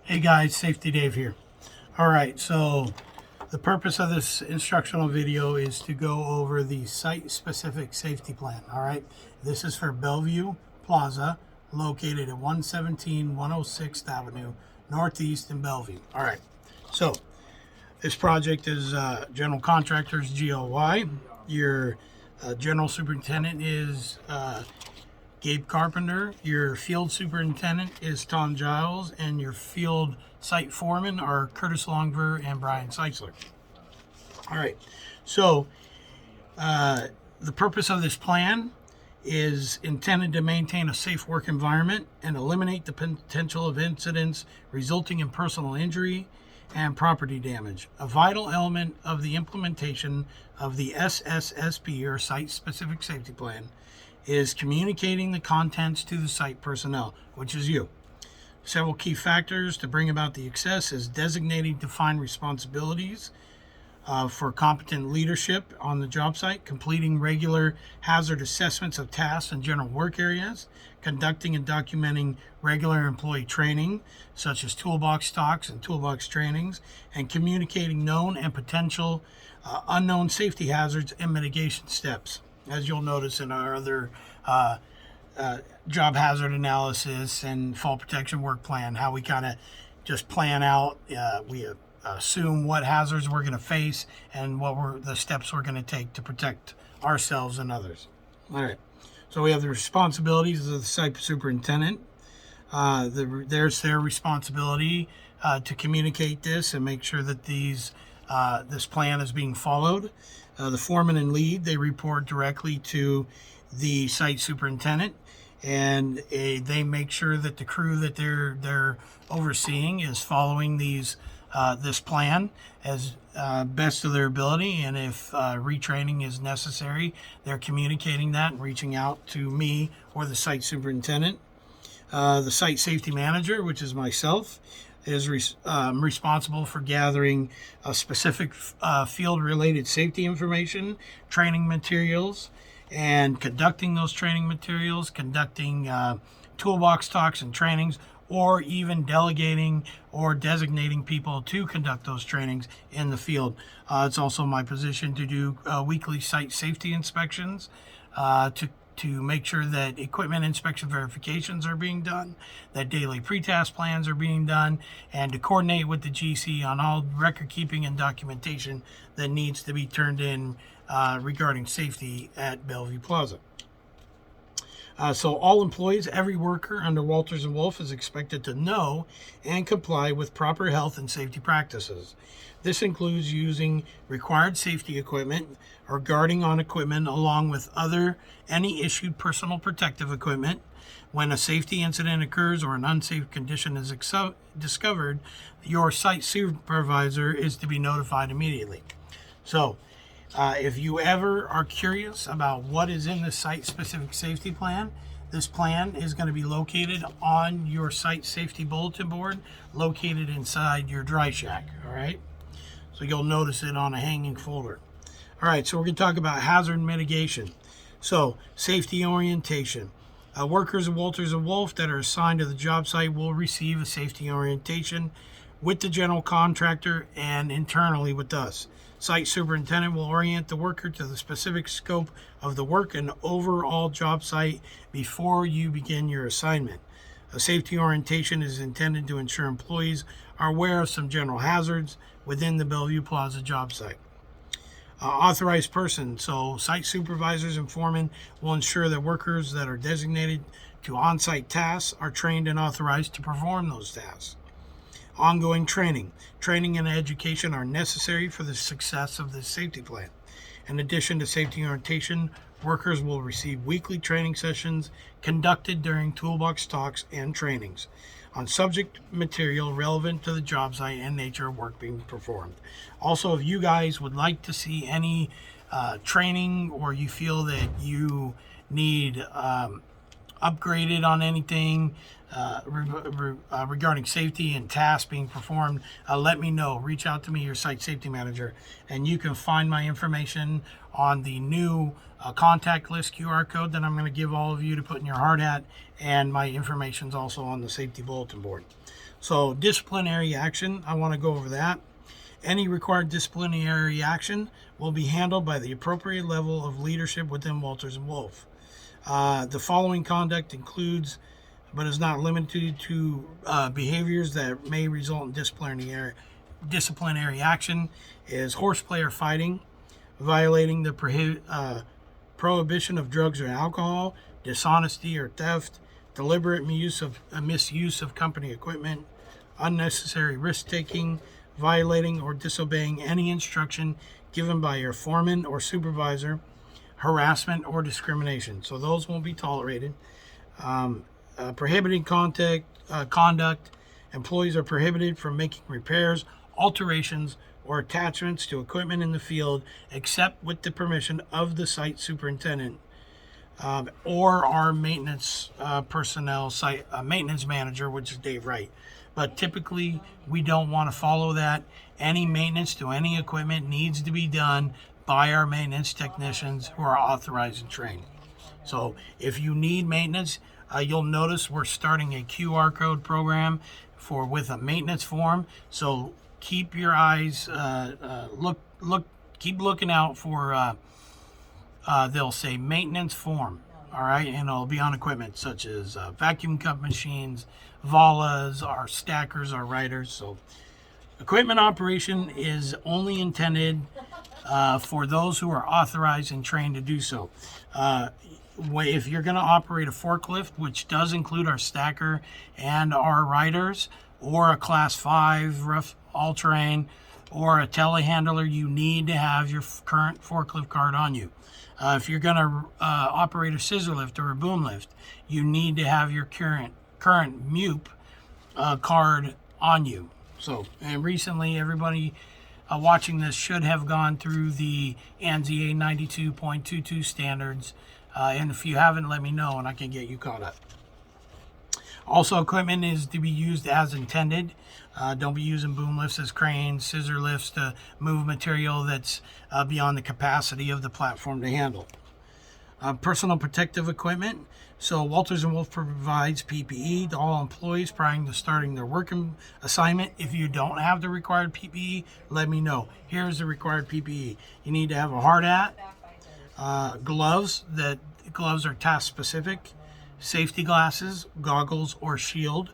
Hey guys, Safety Dave here. All right, so the purpose of this instructional video is to go over the site-specific safety plan. All right, this is for Bellevue Plaza, located at 117 106th Avenue, Northeast in Bellevue. All right, so this project is general contractors GLY. Your general superintendent is Gabe Carpenter. Your field superintendent is Tom Giles, and your field site foremen are Curtis Longver and Brian Seitzler. All right, so the purpose of this plan is intended to maintain a safe work environment and eliminate the potential of incidents resulting in personal injury and property damage. A vital element of the implementation of the SSSP, or Site-Specific Safety Plan, is communicating the contents to the site personnel, which is you. Several key factors to bring about the success is designating defined responsibilities for competent leadership on the job site, completing regular hazard assessments of tasks and general work areas, conducting and documenting regular employee training, such as toolbox talks and toolbox trainings, and communicating known and potential unknown safety hazards and mitigation steps. As you'll notice in our other job hazard analysis and fall protection work plan, how we kind of just plan out, we assume what hazards we're going to face and what the steps we're going to take to protect ourselves and others. All right, so we have the responsibilities of the site superintendent. There's their responsibility to communicate this and make sure that this plan is being followed. The foreman and lead, they report directly to the site superintendent, and they make sure that the crew that they're overseeing is following this plan as best of their ability. And if retraining is necessary, they're communicating that and reaching out to me or the site superintendent. The site safety manager, which is myself, is responsible for gathering specific field-related safety information, training materials, and conducting those training materials, conducting toolbox talks and trainings, or even delegating or designating people to conduct those trainings in the field. It's also my position to do weekly site safety inspections to make sure that equipment inspection verifications are being done, that daily pre-task plans are being done, and to coordinate with the GC on all record keeping and documentation that needs to be turned in regarding safety at Bellevue Plaza. So all employees, every worker under Walters & Wolf is expected to know and comply with proper health and safety practices. This includes using required safety equipment or guarding on equipment along with any issued personal protective equipment. When a safety incident occurs or an unsafe condition is discovered, your site supervisor is to be notified immediately. So if you ever are curious about what is in the site-specific safety plan, this plan is going to be located on your site safety bulletin board, located inside your dry shack, all right? So you'll notice it on a hanging folder. All right, so we're going to talk about hazard mitigation. So safety orientation. Workers of Walters & Wolf that are assigned to the job site will receive a safety orientation with the general contractor and internally with us. Site superintendent will orient the worker to the specific scope of the work and overall job site before you begin your assignment. A safety orientation is intended to ensure employees are aware of some general hazards within the Bellevue Plaza job site. Authorized person, so site supervisors and foremen will ensure that workers that are designated to on-site tasks are trained and authorized to perform those tasks. Ongoing training. Training and education are necessary for the success of this safety plan. In addition to safety orientation, workers will receive weekly training sessions conducted during toolbox talks and trainings on subject material relevant to the job site and nature of work being performed. Also, if you guys would like to see any training, or you feel that you need upgraded on anything regarding safety and tasks being performed, let me know. Reach out to me, your site safety manager, and you can find my information on the new contact list QR code that I'm going to give all of you to put in your hard hat, and my information is also on the safety bulletin board. So disciplinary action, I want to go over that. Any required disciplinary action will be handled by the appropriate level of leadership within Walters and Wolf. The following conduct includes, but is not limited to, behaviors that may result in disciplinary action: is horseplay or fighting, violating the prohibition of drugs or alcohol, dishonesty or theft, deliberate misuse of company equipment, unnecessary risk-taking, violating or disobeying any instruction given by your foreman or supervisor, harassment or discrimination. So those won't be tolerated. Prohibiting conduct. Employees are prohibited from making repairs, alterations, or attachments to equipment in the field except with the permission of the site superintendent, or our maintenance personnel, site maintenance manager, which is Dave Wright. But typically, we don't want to follow that. Any maintenance to any equipment needs to be done by our maintenance technicians who are authorized and trained. So if you need maintenance, you'll notice we're starting a QR code program with a maintenance form. So keep your eyes, keep looking out for, they'll say maintenance form. All right, and it'll be on equipment such as vacuum cup machines, Valas, our stackers, our riders. So equipment operation is only intended for those who are authorized and trained to do so. If you're going to operate a forklift, which does include our stacker and our riders, or a class 5 rough all-terrain, or a telehandler, you need to have your current forklift card on you. If you're going to operate a scissor lift or a boom lift, you need to have your current MUP card on you. So, and recently, everybody watching this should have gone through the ANSI 92.22 standards. And if you haven't, let me know and I can get you caught up. Also, equipment is to be used as intended. Don't be using boom lifts as cranes, scissor lifts to move material that's beyond the capacity of the platform to handle. Personal protective equipment. So Walters & Wolf provides PPE to all employees prior to starting their working assignment. If you don't have the required PPE, let me know. Here's the required PPE. You need to have a hard hat, gloves. Gloves are task specific, safety glasses, goggles, or shield.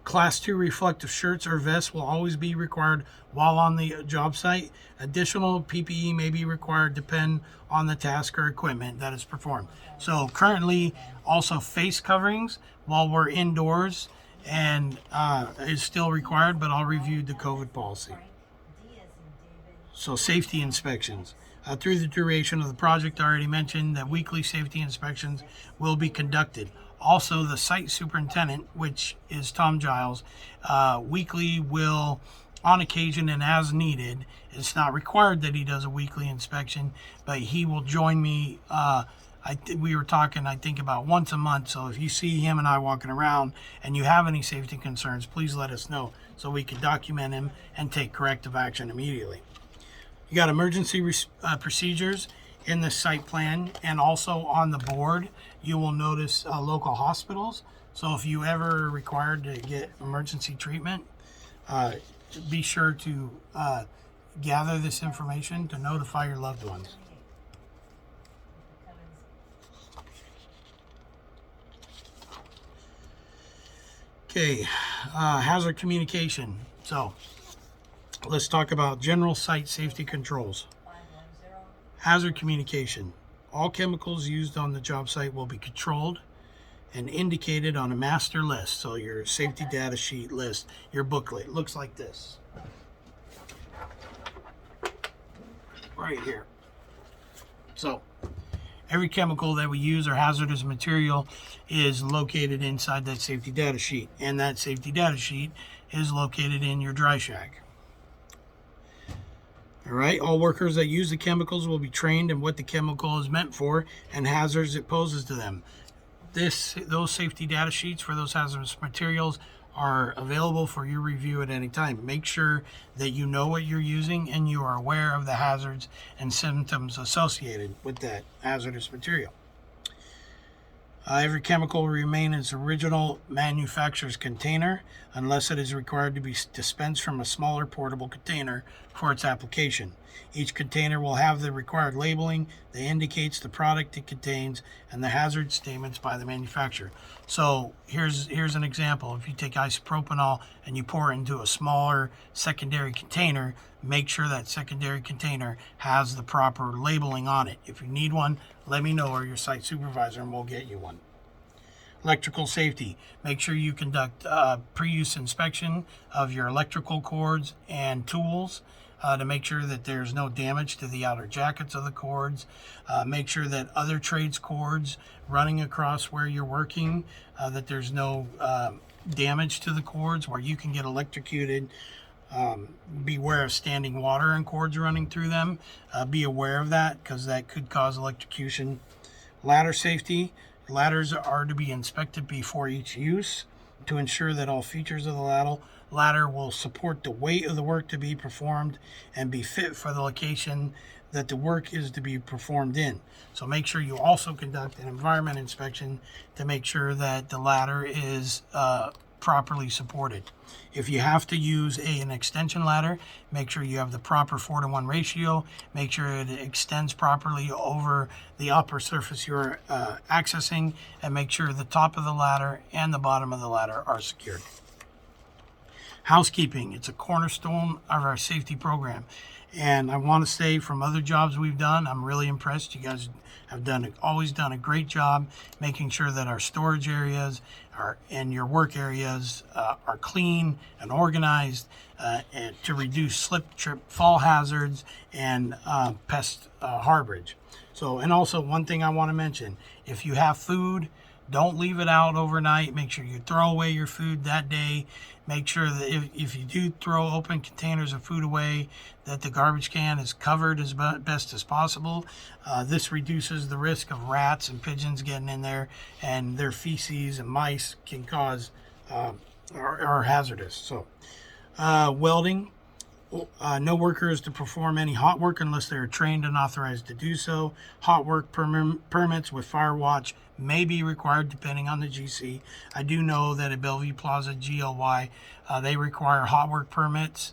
Class 2 reflective shirts or vests will always be required while on the job site. Additional PPE may be required depending on the task or equipment that is performed. So currently, also face coverings while we're indoors and is still required, but I'll review the COVID policy. So safety inspections. Through the duration of the project, I already mentioned that weekly safety inspections will be conducted. Also, the site superintendent, which is Tom Giles, weekly will, on occasion and as needed, it's not required that he does a weekly inspection, but he will join me. We were talking, I think, about once a month. So if you see him and I walking around and you have any safety concerns, please let us know so we can document him and take corrective action immediately. You got emergency procedures in the site plan, and also on the board you will notice local hospitals. So if you ever required to get emergency treatment, be sure to gather this information to notify your loved ones. Okay, hazard communication. So let's talk about general site safety controls. Hazard communication. All chemicals used on the job site will be controlled and indicated on a master list. So your safety data sheet list, your booklet, looks like this. Right here. So every chemical that we use or hazardous material is located inside that safety data sheet. And that safety data sheet is located in your dry shack. All right, all workers that use the chemicals will be trained in what the chemical is meant for and hazards it poses to them. Those safety data sheets for those hazardous materials are available for your review at any time. Make sure that you know what you're using and you are aware of the hazards and symptoms associated with that hazardous material. Every chemical will remain in its original manufacturer's container unless it is required to be dispensed from a smaller portable container for its application. Each container will have the required labeling that indicates the product it contains and the hazard statements by the manufacturer. So here's an example. If you take isopropanol and you pour it into a smaller secondary container, make sure that secondary container has the proper labeling on it. If you need one, let me know, or your site supervisor, and we'll get you one. Electrical safety. Make sure you conduct pre-use inspection of your electrical cords and tools to make sure that there's no damage to the outer jackets of the cords. Make sure that other trades cords running across where you're working, that there's no damage to the cords where you can get electrocuted. Beware of standing water and cords running through them. Be aware of that because that could cause electrocution. Ladder safety. Ladders are to be inspected before each use to ensure that all features of the ladder will support the weight of the work to be performed and be fit for the location that the work is to be performed in. So make sure you also conduct an environment inspection to make sure that the ladder is properly supported. If you have to use an extension ladder, make sure you have the proper 4:1 ratio. Make sure it extends properly over the upper surface you're accessing, and make sure the top of the ladder and the bottom of the ladder are secured. Housekeeping. It's a cornerstone of our safety program. And I want to say, from other jobs we've done, I'm really impressed. You guys have always done a great job making sure that our storage areas and your work areas are clean and organized, and to reduce slip, trip, fall hazards and pest harborage. So, and also one thing I want to mention, if you have food, don't leave it out overnight. Make sure you throw away your food that day. Make sure that if you do throw open containers of food away, that the garbage can is covered as best as possible. This reduces the risk of rats and pigeons getting in there, and their feces and mice can cause are hazardous. So, welding. No worker is to perform any hot work unless they are trained and authorized to do so. Hot work permits with fire watch may be required depending on the GC. I do know that at Bellevue Plaza GLY, they require hot work permits.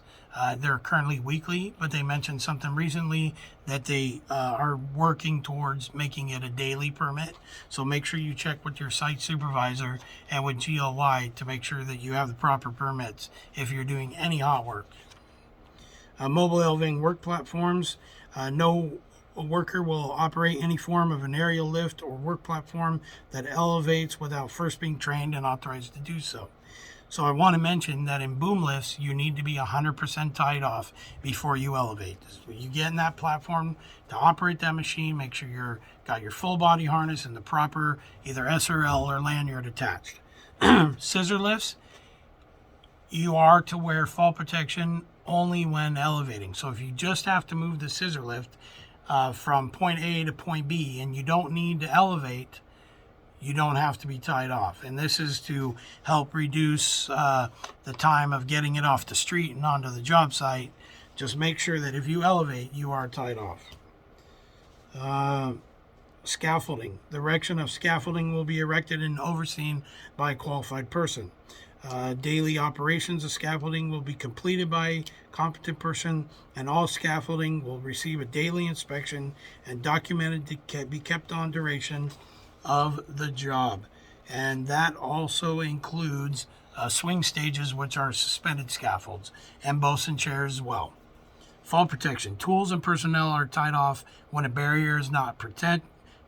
They're currently weekly, but they mentioned something recently that they are working towards making it a daily permit. So make sure you check with your site supervisor and with GLY to make sure that you have the proper permits if you're doing any hot work. Mobile elevating work platforms. No worker will operate any form of an aerial lift or work platform that elevates without first being trained and authorized to do so. So I want to mention that in boom lifts, you need to be 100% tied off before you elevate. When you get in that platform to operate that machine, make sure you've got your full body harness and the proper either SRL or lanyard attached. Scissor lifts, you are to wear fall protection only when elevating. So if you just have to move the scissor lift from point A to point B and you don't need to elevate, you don't have to be tied off. And this is to help reduce the time of getting it off the street and onto the job site. Just make sure that if you elevate, you are tied off. Scaffolding. The erection of scaffolding will be erected and overseen by a qualified person. Daily operations of scaffolding will be completed by a competent person, and all scaffolding will receive a daily inspection and documented to be kept on duration of the job. And that also includes swing stages, which are suspended scaffolds, and bosun chairs as well. Fall protection. Tools and personnel are tied off when a barrier is not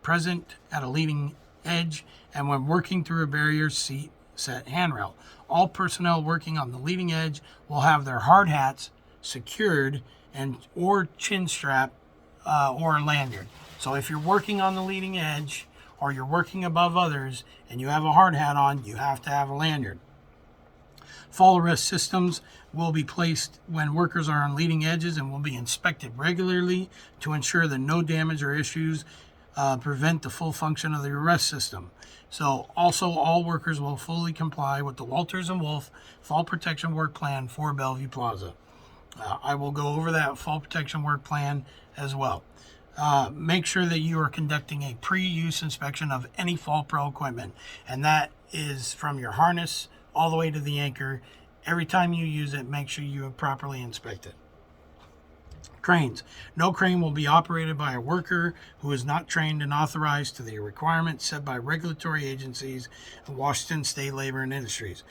present at a leading edge, and when working through a barrier set handrail. All personnel working on the leading edge will have their hard hats secured or chin strap or lanyard. So if you're working on the leading edge or you're working above others and you have a hard hat on, you have to have a lanyard. Fall arrest systems will be placed when workers are on leading edges and will be inspected regularly to ensure that no damage or issues prevent the full function of the arrest system. So also all workers will fully comply with the Walters and Wolf Fall Protection Work Plan for Bellevue Plaza. I will go over that Fall Protection Work Plan as well. Make sure that you are conducting a pre-use inspection of any Fall Pro equipment, and that is from your harness all the way to the anchor. Every time you use it, make sure you properly inspect it. Cranes. No crane will be operated by a worker who is not trained and authorized to the requirements set by regulatory agencies in Washington State Labor and Industries.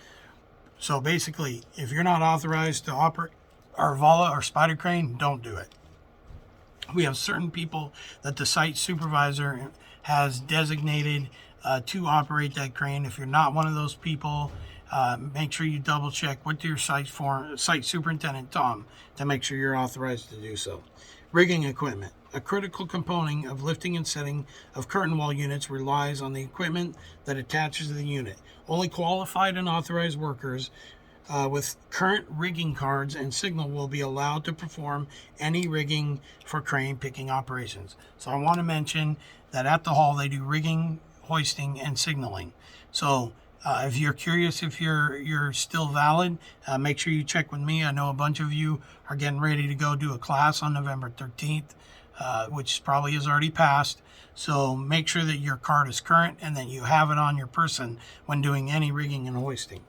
So basically, if you're not authorized to operate our Vala or spider crane, don't do it. We have certain people that the site supervisor has designated to operate that crane. If you're not one of those people, make sure you double check with your site superintendent, Tom, to make sure you're authorized to do so. Rigging equipment. A critical component of lifting and setting of curtain wall units relies on the equipment that attaches to the unit. Only qualified and authorized workers with current rigging cards and signal will be allowed to perform any rigging for crane picking operations. So I want to mention that at the hall they do rigging, hoisting, and signaling. So if you're curious if you're still valid, make sure you check with me. I know a bunch of you are getting ready to go do a class on November 13th, which probably has already passed. So make sure that your card is current and that you have it on your person when doing any rigging and hoisting.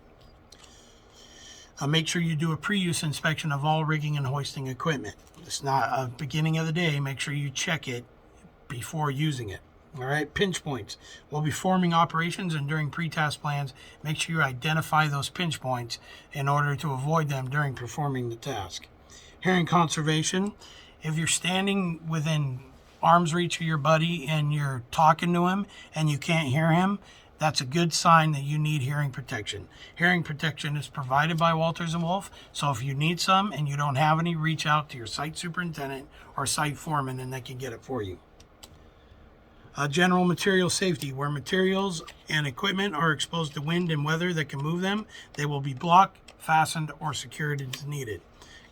Make sure you do a pre-use inspection of all rigging and hoisting equipment. It's not a beginning of the day. Make sure you check it before using it. All right, pinch points. We'll be forming operations, and during pre-task plans, make sure you identify those pinch points in order to avoid them during performing the task. Hearing conservation. If you're standing within arm's reach of your buddy and you're talking to him and you can't hear him, that's a good sign that you need hearing protection. Hearing protection is provided by Walters & Wolf, so if you need some and you don't have any, reach out to your site superintendent or site foreman and they can get it for you. General material safety. Where materials and equipment are exposed to wind and weather that can move them, they will be blocked, fastened, or secured as needed.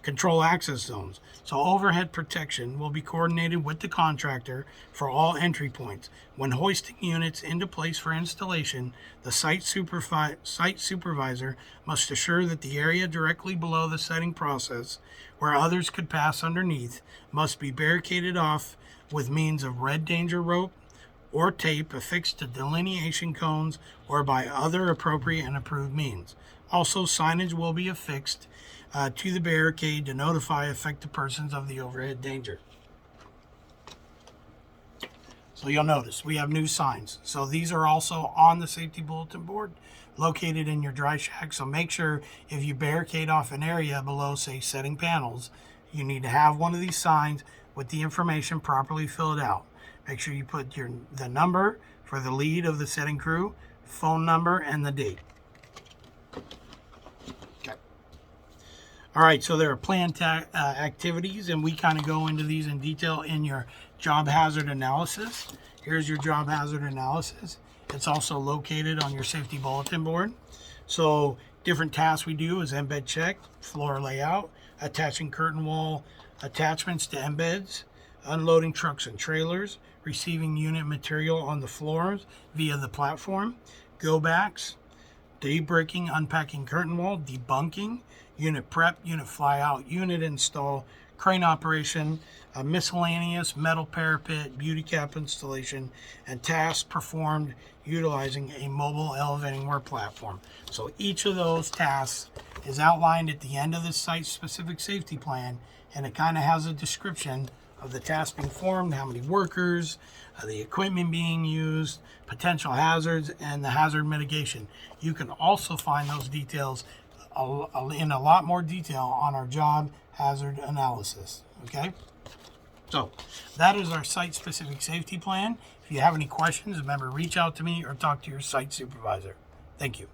Control access zones. So overhead protection will be coordinated with the contractor for all entry points. When hoisting units into place for installation, the site supervisor must assure that the area directly below the setting process, where others could pass underneath, must be barricaded off with means of red danger rope or tape affixed to delineation cones or by other appropriate and approved means. Also, signage will be affixed to the barricade to notify affected persons of the overhead danger. So you'll notice we have new signs. So these are also on the safety bulletin board located in your dry shack. So make sure if you barricade off an area below, say, setting panels, you need to have one of these signs with the information properly filled out. Make sure you put the number for the lead of the setting crew, phone number, and the date. Okay. All right, so there are planned activities, and we kind of go into these in detail in your job hazard analysis. Here's your job hazard analysis. It's also located on your safety bulletin board. So different tasks we do is embed check, floor layout, attaching curtain wall attachments to embeds, unloading trucks and trailers, receiving unit material on the floors via the platform, go backs, day breaking, unpacking curtain wall, debunking, unit prep, unit fly out, unit install, crane operation, a miscellaneous metal parapet, beauty cap installation, and tasks performed utilizing a mobile elevating work platform. So each of those tasks is outlined at the end of the site-specific safety plan, and it kind of has a description of the task being performed, how many workers, the equipment being used, potential hazards, and the hazard mitigation. You can also find those details in a lot more detail on our job hazard analysis. Okay, so that is our site-specific safety plan. If you have any questions, remember, reach out to me or talk to your site supervisor. Thank you.